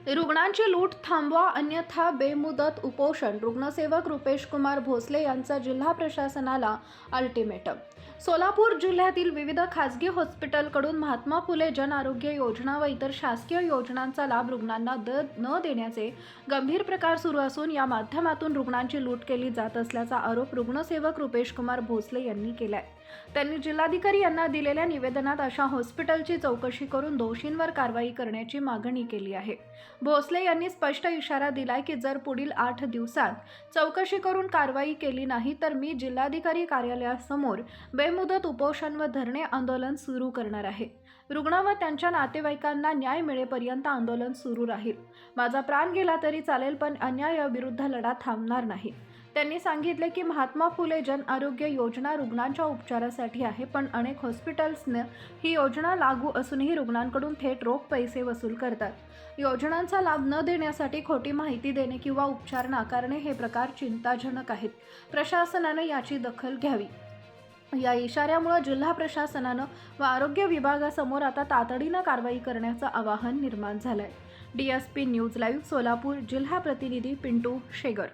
रुग्णांची लूट थांबवा अन्यथा बेमुदत उपोषण. रुग्णसेवक रुपेश कुमार भोसले यांचा जिल्हा प्रशासनाला अल्टिमेटम. सोलापूर जिल्ह्यातील विविध खासगी हॉस्पिटलकडून महात्मा फुले जन आरोग्य योजना व इतर शासकीय योजनांचा लाभ रुग्णांना न देण्याचे गंभीर प्रकार सुरू असून या माध्यमातून रुग्णांची लूट केली जात असल्याचा आरोप रुग्णसेवक रुपेश कुमार भोसले यांनी केलाय. त्यांनी जिल्हाधिकारी यांना दिलेल्या निवेदनात अशा हॉस्पिटलची चौकशी करून दोषींवर कारवाई करण्याची मागणी केली आहे. भोसले यांनी स्पष्ट इशारा दिलाय की जर पुढील 8 दिवसात चौकशी करून कारवाई केली नाही तर मी जिल्हाधिकारी कार्यालयासमोर बेमुदत उपोषण व धरणे आंदोलन सुरू करणार आहे. रुग्ण व त्यांच्या नातेवाईकांना न्याय मिळेपर्यंत आंदोलन सुरू राहील. माझा प्राण गेला तरी चालेल पण अन्यायाविरुद्ध लढा थांबणार नाही. त्यांनी सांगितले की महात्मा फुले जन आरोग्य योजना रुग्णांच्या उपचारासाठी आहे, पण अनेक हॉस्पिटल्सने ही योजना लागू असूनही रुग्णांकडून थेट रोख पैसे वसूल करतात. योजनांचा लाभ न देण्यासाठी खोटी माहिती देणे किंवा उपचार नाकारणे हे प्रकार चिंताजनक आहेत. प्रशासनाने याची दखल घ्यावी. या इशाऱ्यामुळे जिल्हा प्रशासनानं व आरोग्य विभागासमोर आता तातडीनं कारवाई करण्याचं आवाहन निर्माण झालंय. DSP न्यूज लाईव्ह सोलापूर जिल्हा प्रतिनिधी पिंटू शेगर.